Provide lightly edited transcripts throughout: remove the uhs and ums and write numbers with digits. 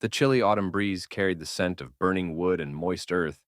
The chilly autumn breeze carried the scent of burning wood and moist earth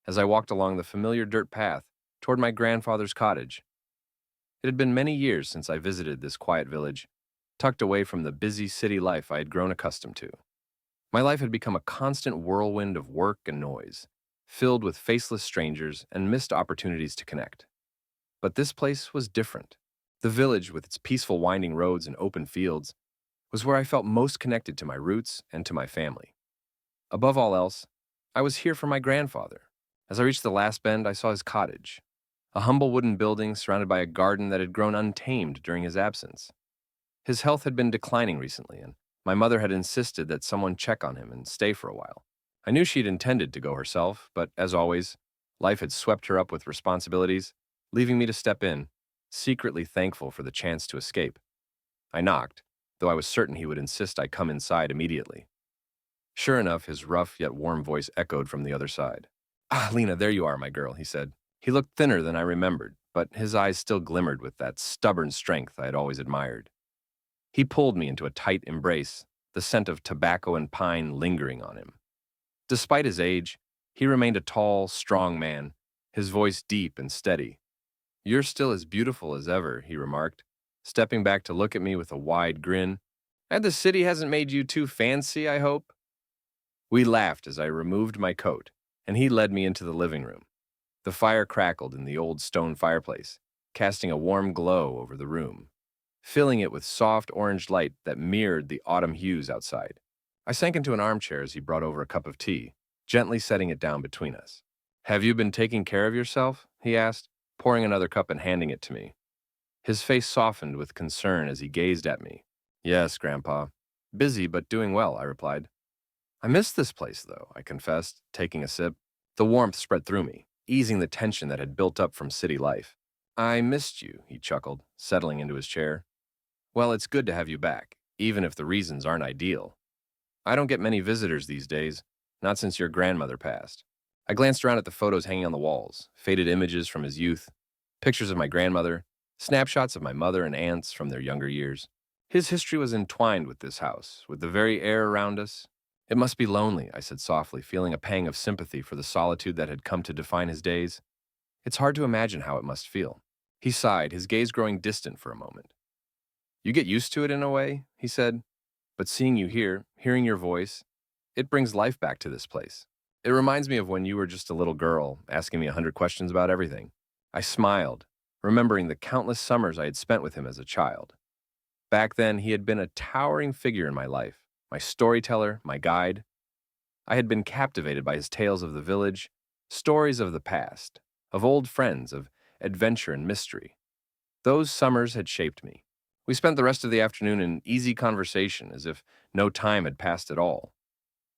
as I walked along the familiar dirt path toward my grandfather's cottage. It had been many years since I visited this quiet village, tucked away from the busy city life I had grown accustomed to. My life had become a constant whirlwind of work and noise, filled with faceless strangers and missed opportunities to connect. But this place was different. The village, with its peaceful winding roads and open fields, was where I felt most connected to my roots and to my family. Above all else, I was here for my grandfather. As I reached the last bend, I saw his cottage, a humble wooden building surrounded by a garden that had grown untamed during his absence. His health had been declining recently, and my mother had insisted that someone check on him and stay for a while. I knew she'd intended to go herself, but as always, life had swept her up with responsibilities, leaving me to step in, secretly thankful for the chance to escape. I knocked, though I was certain he would insist I come inside immediately. Sure enough, his rough yet warm voice echoed from the other side. "Ah, Lena, there you are, my girl," he said. He looked thinner than I remembered, but his eyes still glimmered with that stubborn strength I had always admired. He pulled me into a tight embrace, the scent of tobacco and pine lingering on him. Despite his age, he remained a tall, strong man, his voice deep and steady. "You're still as beautiful as ever," he remarked, stepping back to look at me with a wide grin. "And the city hasn't made you too fancy, I hope?" We laughed as I removed my coat, and he led me into the living room. The fire crackled in the old stone fireplace, casting a warm glow over the room, filling it with soft orange light that mirrored the autumn hues outside. I sank into an armchair as he brought over a cup of tea, gently setting it down between us. "Have you been taking care of yourself?" he asked, pouring another cup and handing it to me. His face softened with concern as he gazed at me. "Yes, Grandpa. Busy, but doing well," I replied. "I miss this place, though," I confessed, taking a sip. The warmth spread through me, easing the tension that had built up from city life. "I missed you," he chuckled, settling into his chair. "Well, it's good to have you back, even if the reasons aren't ideal. I don't get many visitors these days, not since your grandmother passed." I glanced around at the photos hanging on the walls, faded images from his youth, pictures of my grandmother, snapshots of my mother and aunts from their younger years. His history was entwined with this house, with the very air around us. "It must be lonely," I said softly, feeling a pang of sympathy for the solitude that had come to define his days. "It's hard to imagine how it must feel." He sighed, his gaze growing distant for a moment. "You get used to it in a way," he said, "but seeing you here, hearing your voice, it brings life back to this place. It reminds me of when you were just a little girl, asking me 100 questions about everything." I smiled, remembering the countless summers I had spent with him as a child. Back then, he had been a towering figure in my life, my storyteller, my guide. I had been captivated by his tales of the village, stories of the past, of old friends, of adventure and mystery. Those summers had shaped me. We spent the rest of the afternoon in easy conversation, as if no time had passed at all.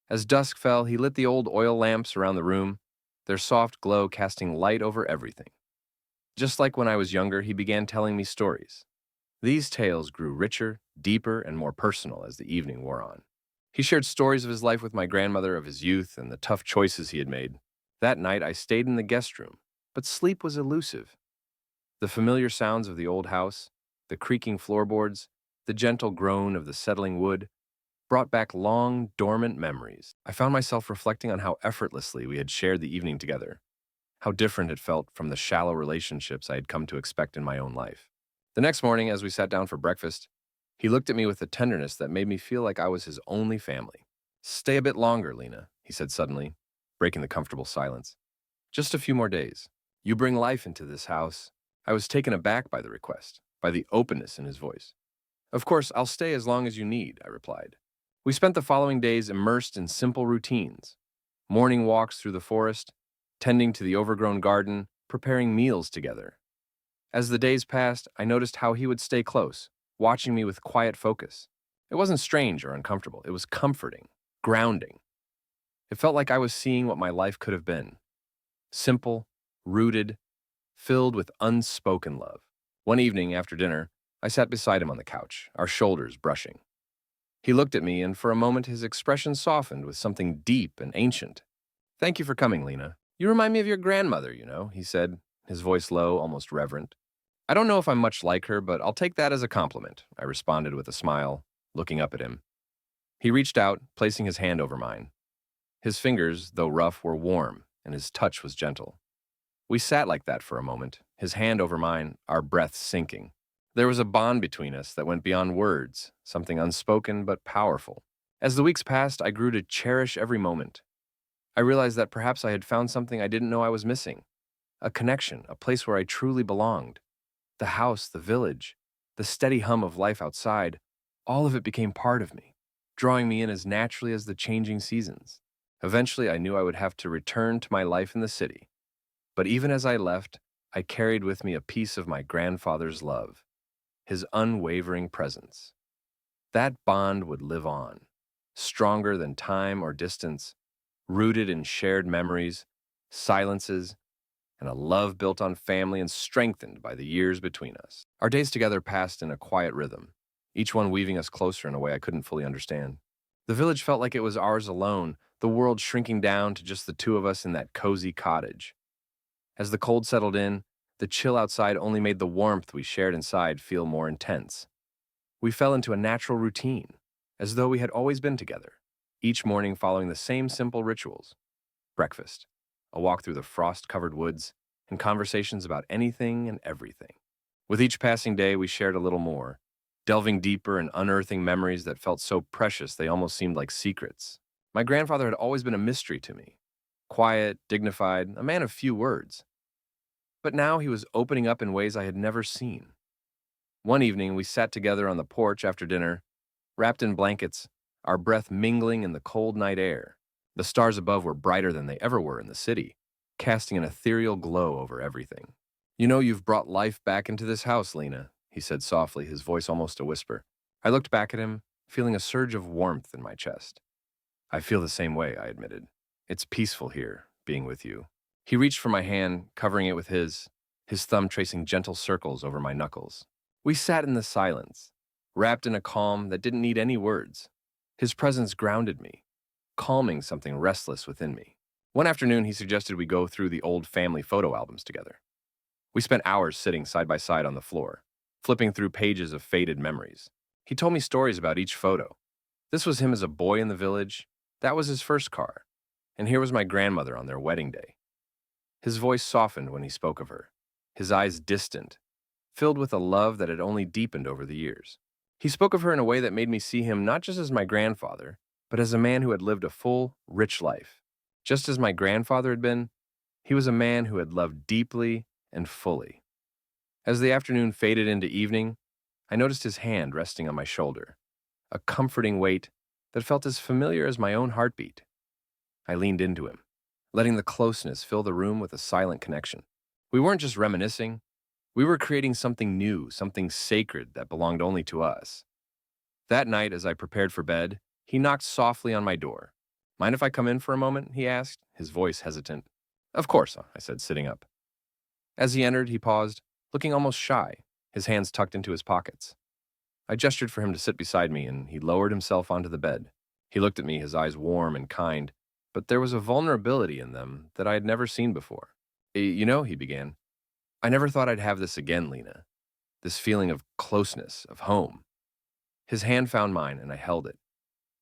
As dusk fell, he lit the old oil lamps around the room, their soft glow casting light over everything. Just like when I was younger, he began telling me stories. These tales grew richer, deeper, and more personal as the evening wore on. He shared stories of his life with my grandmother, of his youth, and the tough choices he had made. That night, I stayed in the guest room, but sleep was elusive. The familiar sounds of the old house, the creaking floorboards, the gentle groan of the settling wood, brought back long, dormant memories. I found myself reflecting on how effortlessly we had shared the evening together, how different it felt from the shallow relationships I had come to expect in my own life. The next morning, as we sat down for breakfast, he looked at me with a tenderness that made me feel like I was his only family. "Stay a bit longer, Lena," he said suddenly, breaking the comfortable silence. "Just a few more days. You bring life into this house." I was taken aback by the request, by the openness in his voice. "Of course, I'll stay as long as you need," I replied. We spent the following days immersed in simple routines. Morning walks through the forest, tending to the overgrown garden, preparing meals together. As the days passed, I noticed how he would stay close, watching me with quiet focus. It wasn't strange or uncomfortable. It was comforting, grounding. It felt like I was seeing what my life could have been. Simple, rooted, filled with unspoken love. One evening after dinner, I sat beside him on the couch, our shoulders brushing. He looked at me, and for a moment his expression softened with something deep and ancient. "Thank you for coming, Lena. You remind me of your grandmother, he said, his voice low, almost reverent. "I don't know if I'm much like her, but I'll take that as a compliment," I responded with a smile, looking up at him. He reached out, placing his hand over mine. His fingers, though rough, were warm, and his touch was gentle. We sat like that for a moment, his hand over mine, our breaths sinking. There was a bond between us that went beyond words, something unspoken but powerful. As the weeks passed, I grew to cherish every moment. I realized that perhaps I had found something I didn't know I was missing. A connection, a place where I truly belonged. The house, the village, the steady hum of life outside, all of it became part of me, drawing me in as naturally as the changing seasons. Eventually, I knew I would have to return to my life in the city. But even as I left, I carried with me a piece of my grandfather's love, his unwavering presence. That bond would live on, stronger than time or distance, rooted in shared memories, silences, and a love built on family and strengthened by the years between us. Our days together passed in a quiet rhythm, each one weaving us closer in a way I couldn't fully understand. The village felt like it was ours alone, the world shrinking down to just the two of us in that cozy cottage. As the cold settled in, the chill outside only made the warmth we shared inside feel more intense. We fell into a natural routine, as though we had always been together, each morning following the same simple rituals: breakfast, a walk through the frost-covered woods, and conversations about anything and everything. With each passing day, we shared a little more, delving deeper and unearthing memories that felt so precious they almost seemed like secrets. My grandfather had always been a mystery to me. Quiet, dignified, a man of few words. But now he was opening up in ways I had never seen. One evening, we sat together on the porch after dinner, wrapped in blankets, our breath mingling in the cold night air. The stars above were brighter than they ever were in the city, casting an ethereal glow over everything. "You know you've brought life back into this house, Lena," he said softly, his voice almost a whisper. I looked back at him, feeling a surge of warmth in my chest. "I feel the same way," I admitted. "It's peaceful here, being with you." He reached for my hand, covering it with his thumb tracing gentle circles over my knuckles. We sat in the silence, wrapped in a calm that didn't need any words. His presence grounded me, calming something restless within me. One afternoon, he suggested we go through the old family photo albums together. We spent hours sitting side by side on the floor, flipping through pages of faded memories. He told me stories about each photo. This was him as a boy in the village. That was his first car. And here was my grandmother on their wedding day. His voice softened when he spoke of her, his eyes distant, filled with a love that had only deepened over the years. He spoke of her in a way that made me see him not just as my grandfather, but as a man who had lived a full, rich life. Just as my grandfather had been, he was a man who had loved deeply and fully. As the afternoon faded into evening, I noticed his hand resting on my shoulder, a comforting weight that felt as familiar as my own heartbeat. I leaned into him, letting the closeness fill the room with a silent connection. We weren't just reminiscing, we were creating something new, something sacred that belonged only to us. That night, as I prepared for bed, he knocked softly on my door. "Mind if I come in for a moment?" he asked, his voice hesitant. "Of course," I said, sitting up. As he entered, he paused, looking almost shy, his hands tucked into his pockets. I gestured for him to sit beside me, and he lowered himself onto the bed. He looked at me, his eyes warm and kind, but there was a vulnerability in them that I had never seen before. You know," he began, "I never thought I'd have this again, Lena. This feeling of closeness, of home." His hand found mine, and I held it,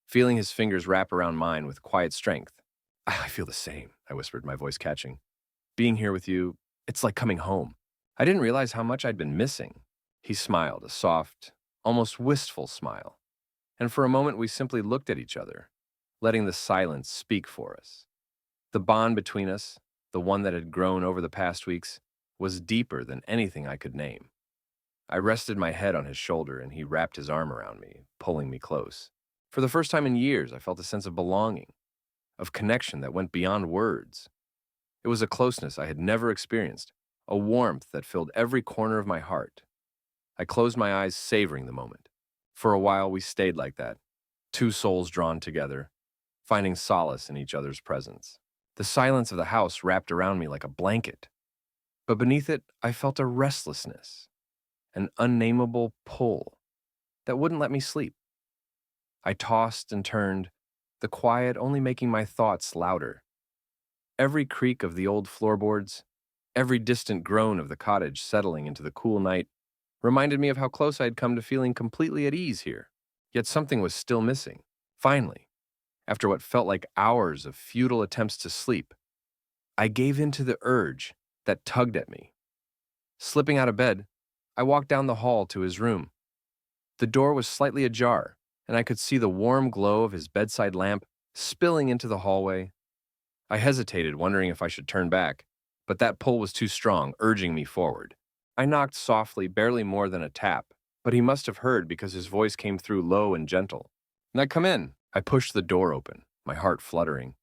feeling his fingers wrap around mine with quiet strength. "I feel the same," I whispered, my voice catching. "Being here with you, it's like coming home." I didn't realize how much I'd been missing. He smiled, a soft, almost wistful smile, and for a moment we simply looked at each other, letting the silence speak for us. The bond between us, the one that had grown over the past weeks, was deeper than anything I could name. I rested my head on his shoulder, and he wrapped his arm around me, pulling me close. For the first time in years, I felt a sense of belonging, of connection that went beyond words. It was a closeness I had never experienced, a warmth that filled every corner of my heart. I closed my eyes, savoring the moment. For a while, we stayed like that, two souls drawn together, finding solace in each other's presence. The silence of the house wrapped around me like a blanket, but beneath it, I felt a restlessness, an unnameable pull that wouldn't let me sleep. I tossed and turned, the quiet only making my thoughts louder. Every creak of the old floorboards, every distant groan of the cottage settling into the cool night, reminded me of how close I had come to feeling completely at ease here. Yet something was still missing. Finally, after what felt like hours of futile attempts to sleep, I gave in to the urge that tugged at me. Slipping out of bed, I walked down the hall to his room. The door was slightly ajar, and I could see the warm glow of his bedside lamp spilling into the hallway. I hesitated, wondering if I should turn back, but that pull was too strong, urging me forward. I knocked softly, barely more than a tap, but he must have heard because his voice came through low and gentle. "Now come in." I pushed the door open, my heart fluttering.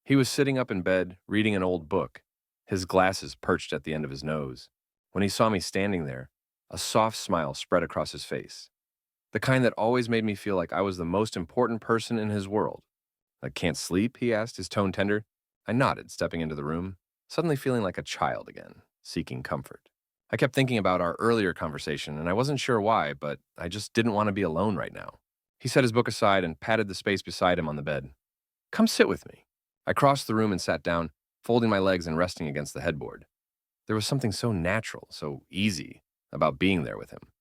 He was sitting up in bed, reading an old book, his glasses perched at the end of his nose. When he saw me standing there, a soft smile spread across his face, the kind that always made me feel like I was the most important person in his world. "I can't sleep?" he asked, his tone tender. I nodded, stepping into the room, suddenly feeling like a child again, seeking comfort. I kept thinking about our earlier conversation, and I wasn't sure why, but I just didn't want to be alone right now. He set his book aside and patted the space beside him on the bed. "Come sit with me." I crossed the room and sat down, folding my legs and resting against the headboard. There was something so natural, so easy, about being there with him.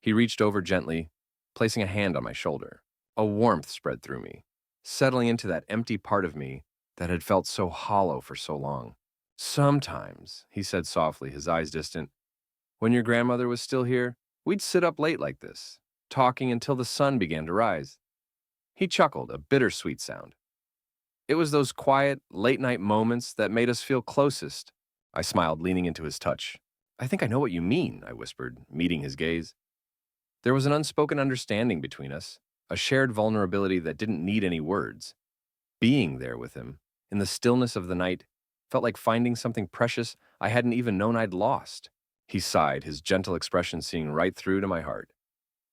He reached over gently, placing a hand on my shoulder. A warmth spread through me, settling into that empty part of me that had felt so hollow for so long. "Sometimes," he said softly, his eyes distant, "when your grandmother was still here, we'd sit up late like this, talking until the sun began to rise." He chuckled, a bittersweet sound. "It was those quiet, late-night moments that made us feel closest." I smiled, leaning into his touch. "I think I know what you mean," I whispered, meeting his gaze. There was an unspoken understanding between us, a shared vulnerability that didn't need any words. Being there with him, in the stillness of the night, felt like finding something precious I hadn't even known I'd lost. He sighed, his gentle expression seeing right through to my heart.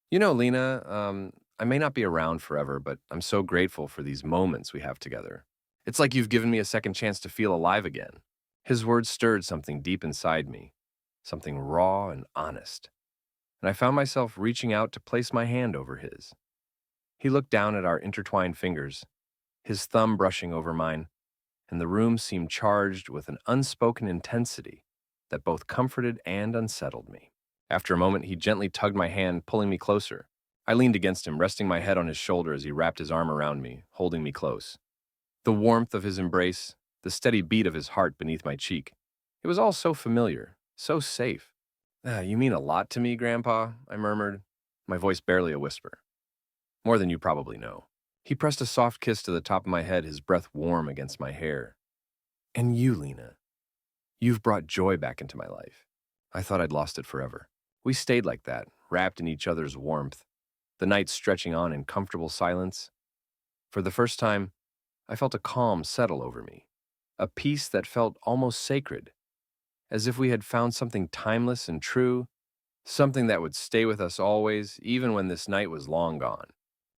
"You know, Lena, I may not be around forever, but I'm so grateful for these moments we have together. It's like you've given me a second chance to feel alive again." His words stirred something deep inside me, something raw and honest, and I found myself reaching out to place my hand over his. He looked down at our intertwined fingers, his thumb brushing over mine, and the room seemed charged with an unspoken intensity that both comforted and unsettled me. After a moment, he gently tugged my hand, pulling me closer. I leaned against him, resting my head on his shoulder as he wrapped his arm around me, holding me close. The warmth of his embrace, the steady beat of his heart beneath my cheek. It was all so familiar, so safe. You mean a lot to me, Grandpa," I murmured, my voice barely a whisper. "More than you probably know." He pressed a soft kiss to the top of my head, his breath warm against my hair. "And you, Lena, you've brought joy back into my life. I thought I'd lost it forever." We stayed like that, wrapped in each other's warmth, the night stretching on in comfortable silence. For the first time, I felt a calm settle over me, a peace that felt almost sacred, as if we had found something timeless and true, something that would stay with us always, even when this night was long gone.